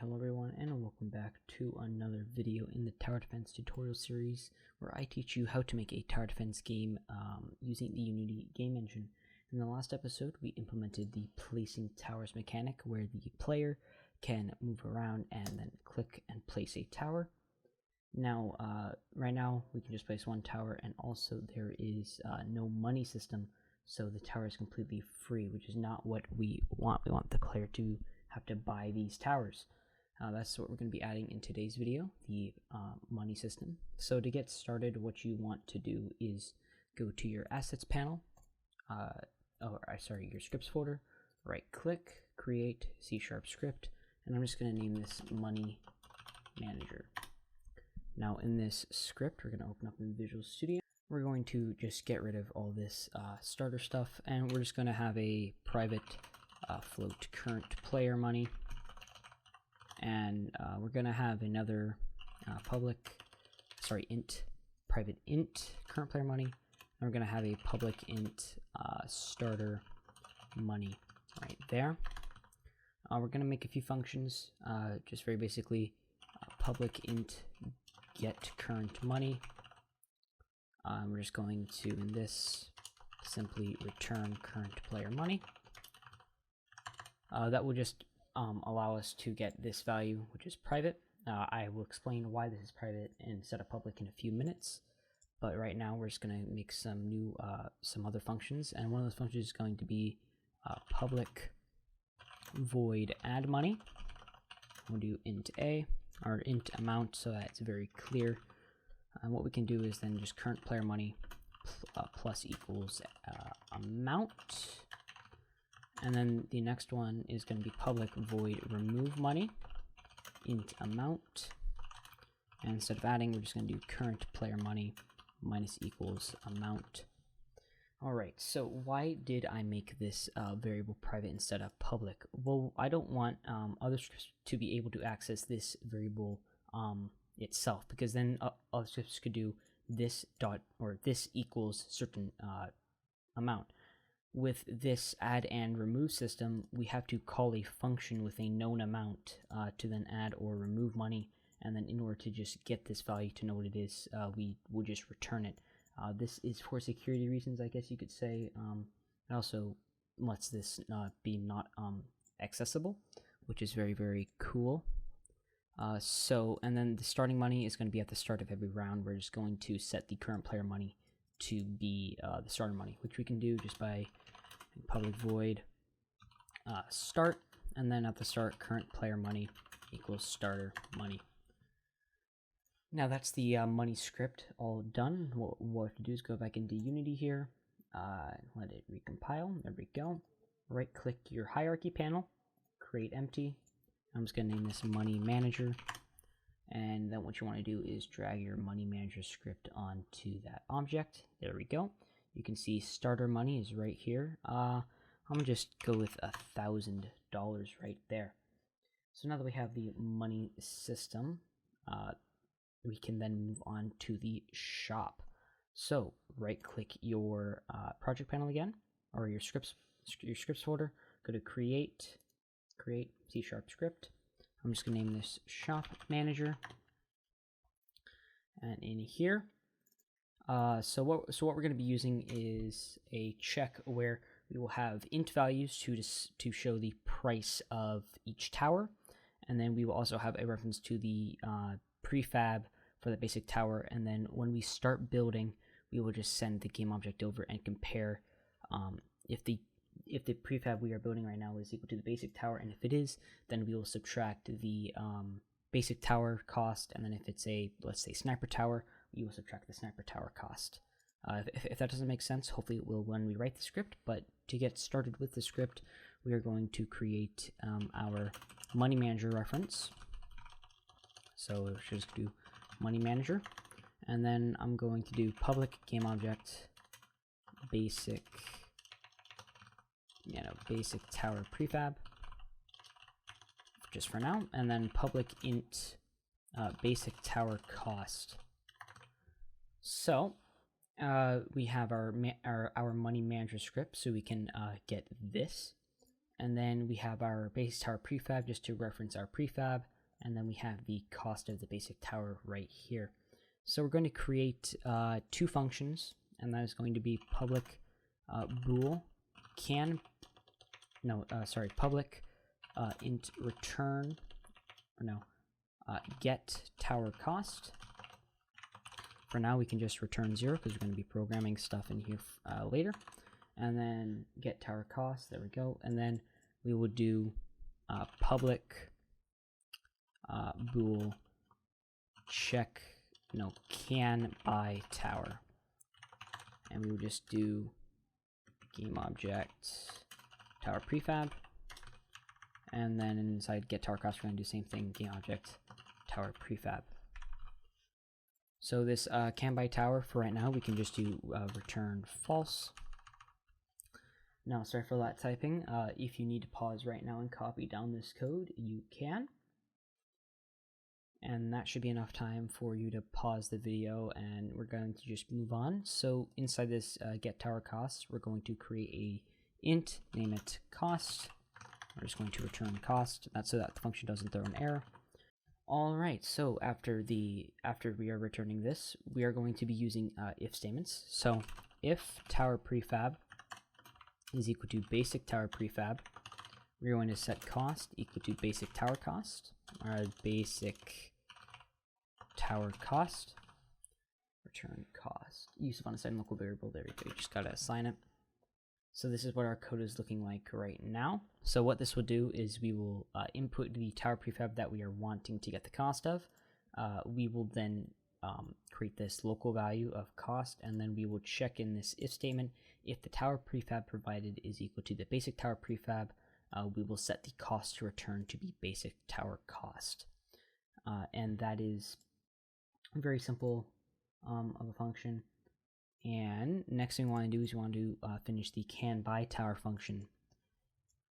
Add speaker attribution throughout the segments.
Speaker 1: hello everyone, and welcome back to another video in the tower defense tutorial series where I teach you how to make a tower defense game using the Unity game engine. In the last episode, we implemented the placing towers mechanic where the player can move around and then click and place a tower. Now, right now, we can just place one tower, and also there is no money system, so the tower is completely free, which is not what we want. We want the player to have to buy these towers. That's what we're going to be adding in today's video, the money system. So to get started, what you want to do is go to your assets panel, your scripts folder, right click, create C# script, and I'm just going to name this money manager. Now in this script, we're going to open up in Visual Studio. We're going to just get rid of all this starter stuff, and we're just going to have a private float current player money, and we're going to have another private int current player money, and we're going to have a public int starter money right there. We're going to make a few functions, just very basically public int get current money. We're just going to, in this, simply return current player money. That will just allow us to get this value, which is private. I will explain why this is private instead of public in a few minutes, but right now we're just going to make some new, some other functions, and one of those functions is going to be public void add money. We'll do int a, or int amount, so that it's very clear. And what we can do is then just current player money plus equals amount. And then the next one is going to be public void remove money, int amount. And instead of adding, we're just going to do current player money minus equals amount. Alright, so why did I make this variable private instead of public? Well, I don't want other scripts to be able to access this variable itself, because then other scripts could do this dot or this equals certain amount. With this add and remove system, we have to call a function with a known amount to then add or remove money, and then in order to just get this value to know what it is, we will just return it. This is for security reasons, I guess you could say. It also lets this be not accessible, which is very, very cool. And then the starting money is going to be at the start of every round. We're just going to set the current player money to be the starter money, which we can do just by public void start, and then at the start current player money equals starter money. Now that's the money script all done. What we have to do is go back into Unity here, let it recompile. There we go. Right click your hierarchy panel, create empty. I'm just going to name this money manager, and then what you want to do is drag your money manager script onto that object. There we go. You can see starter money is right here. I'm gonna just go with $1,000 right there. So now that we have the money system, we can then move on to the shop. So right click your project panel again, or your scripts folder. Go to create C# script. I'm just gonna name this shop manager, and in here, so what we're gonna be using is a check where we will have int values to show the price of each tower, and then we will also have a reference to the prefab for the basic tower, and then when we start building, we will just send the game object over and compare if the prefab we are building right now is equal to the basic tower, and if it is, then we will subtract the basic tower cost, and then if it's a, let's say, sniper tower, we will subtract the sniper tower cost. If that doesn't make sense, hopefully it will when we write the script, but to get started with the script, we are going to create our money manager reference. So we'll just do money manager, and then I'm going to do public game object basic tower prefab just for now, and then public int basic tower cost. So we have our money manager script, so we can get this, And then we have our base tower prefab just to reference our prefab. And then we have the cost of the basic tower right here. So we're going to create two functions, and that is going to be public bool public int return, get tower cost. For now, we can just return 0 because we're going to be programming stuff in here later. And then get tower cost, there we go. And then we will do public bool check, can buy tower. And we will just do game object tower prefab. And then inside get tower cost, we're going to do the same thing, game object tower prefab. So this can buy tower, for right now, we can just do return false. Now, sorry for that typing. If you need to pause right now and copy down this code, you can. And that should be enough time for you to pause the video, and we're going to just move on. So inside this get tower cost, we're going to create a int, name it cost. We're just going to return cost. That's so that the function doesn't throw an error. All right, so after we are returning this, we are going to be using if statements. So if tower prefab is equal to basic tower prefab, we're going to set cost equal to basic tower cost, or basic tower cost, return cost, use of unassigned local variable. There we go, you just gotta assign it. So this is what our code is looking like right now. So what this will do is we will input the tower prefab that we are wanting to get the cost of. We will then create this local value of cost, and then we will check in this if statement. If the tower prefab provided is equal to the basic tower prefab, we will set the cost to return to be basic tower cost. And that is very simple of a function. And next thing we want to do is we want to finish the can buy tower function.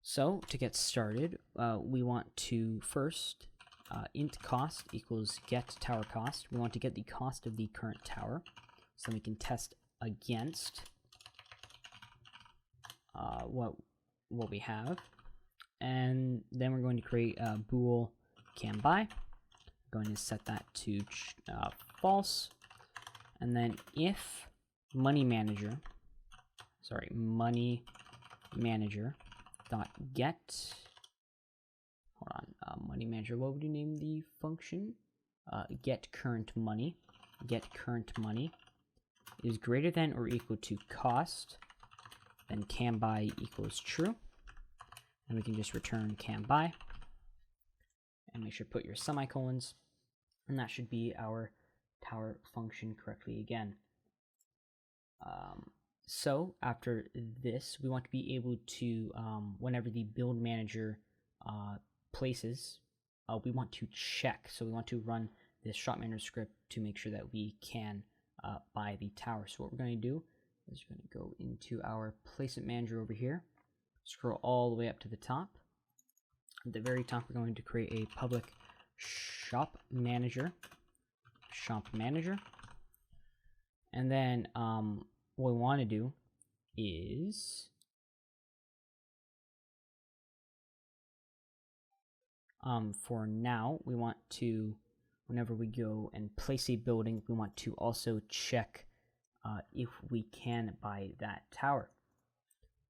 Speaker 1: So to get started, we want to first int cost equals get tower cost. We want to get the cost of the current tower, so we can test against what we have. And then we're going to create a bool can buy. We're going to set that to false. And then if money manager dot get, money manager, what would you name the function? Get current money is greater than or equal to cost, then can buy equals true, and we can just return can buy, and make sure to put your semicolons, and that should be our tower function correctly again. So after this, we want to be able to, whenever the build manager places, we want to check. So we want to run this shop manager script to make sure that we can buy the tower. So what we're going to do is we're going to go into our placement manager over here, scroll all the way up to the top. At the very top, we're going to create a public shop manager, and then what we want to do is for now, we want to, whenever we go and place a building, we want to also check if we can buy that tower.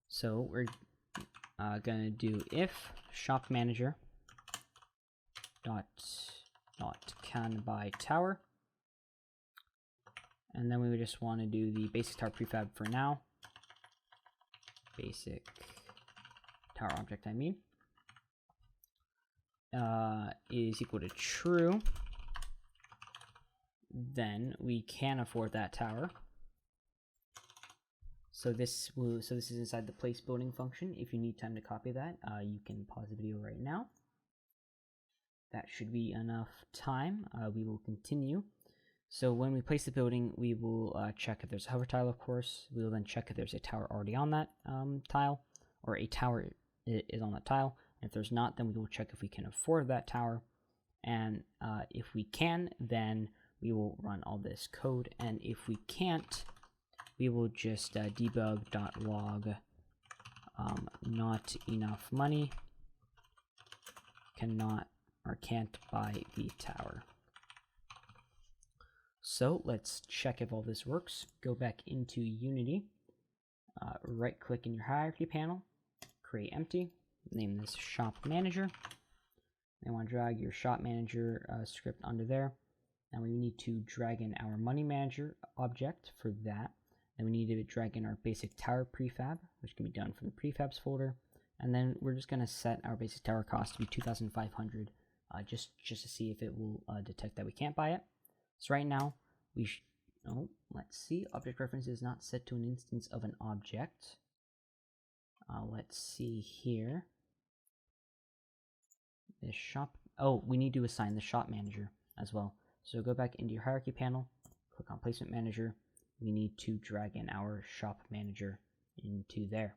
Speaker 1: So we're going to do if shop manager dot can buy tower, and then we would just want to do the basic tower prefab for now. Basic tower object, is equal to true. Then we can afford that tower. So this is inside the place building function. If you need time to copy that, you can pause the video right now. That should be enough time. We will continue. So when we place the building, we will check if there's a hover tile, of course. We will then check if there's a tower already on that tile, or a tower is on that tile. And if there's not, then we will check if we can afford that tower. And if we can, then we will run all this code. And if we can't, we will just debug.log not enough money, cannot or can't buy the tower. So let's check if all this works. Go back into Unity, right click in your hierarchy panel, create empty, name this shop manager. I want to drag your shop manager script under there. Now we need to drag in our money manager object for that. Then we need to drag in our basic tower prefab, which can be done from the prefabs folder. And then we're just going to set our basic tower cost to be 2,500, just to see if it will detect that we can't buy it. So right now let's see, object reference is not set to an instance of an object. Let's see here. The shop, we need to assign the shop manager as well. So go back into your hierarchy panel, click on placement manager. We need to drag in our shop manager into there.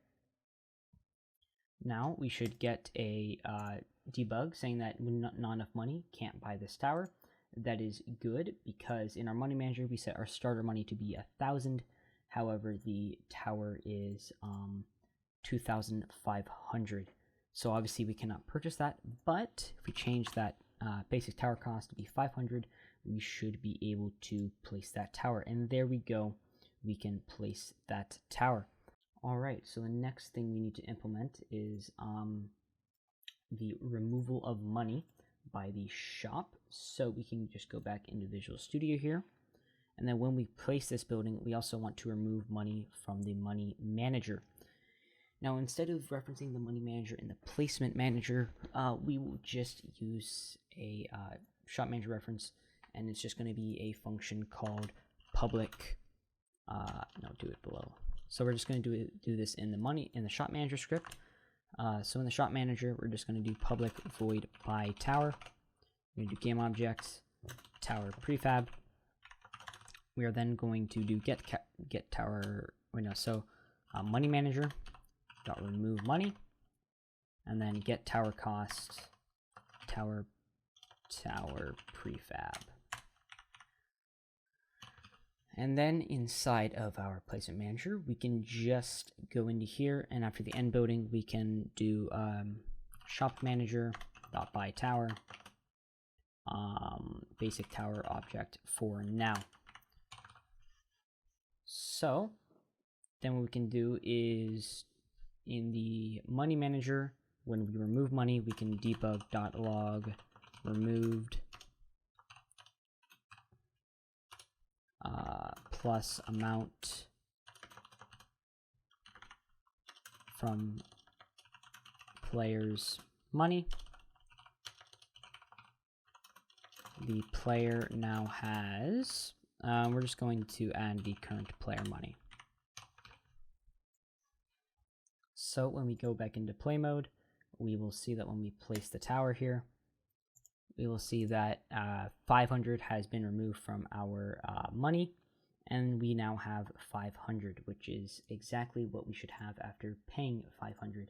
Speaker 1: Now we should get a debug saying that not enough money, can't buy this tower. That is good because in our money manager we set our starter money to be 1,000. However, the tower is 2,500. So obviously we cannot purchase that, but if we change that basic tower cost to be 500, we should be able to place that tower. And there we go, we can place that tower. Alright, so the next thing we need to implement is the removal of money by the shop. So we can just go back into Visual Studio here. And then when we place this building, we also want to remove money from the money manager. Now, instead of referencing the money manager in the placement manager, we will just use a shop manager reference, and it's just going to be a function called public. No, do it below. So we're just going to do this in the shop manager script. So in the shop manager, we're just going to do public void by tower. We're going to do game objects, tower prefab. We are then going to do get tower. Money manager dot remove money, and then get tower cost tower prefab. And then inside of our placement manager, we can just go into here, and after the end building, we can do shop manager dot buy tower, basic tower object for now. So then what we can do is in the money manager, when we remove money, we can debug.log removed plus amount from player's money. The player now has, we're just going to add the current player money. So when we go back into play mode, we will see that when we place the tower here, we will see that 500 has been removed from our money, and we now have 500, which is exactly what we should have after paying 500.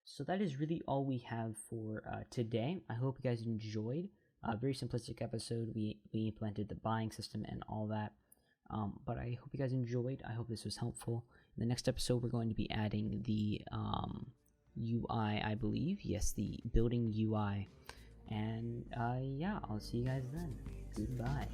Speaker 1: So that is really all we have for today. I hope you guys enjoyed. A very simplistic episode. We implemented the buying system and all that. But I hope you guys enjoyed. I hope this was helpful. In the next episode, we're going to be adding the UI, I believe. Yes, the building UI. And yeah, I'll see you guys then. Goodbye.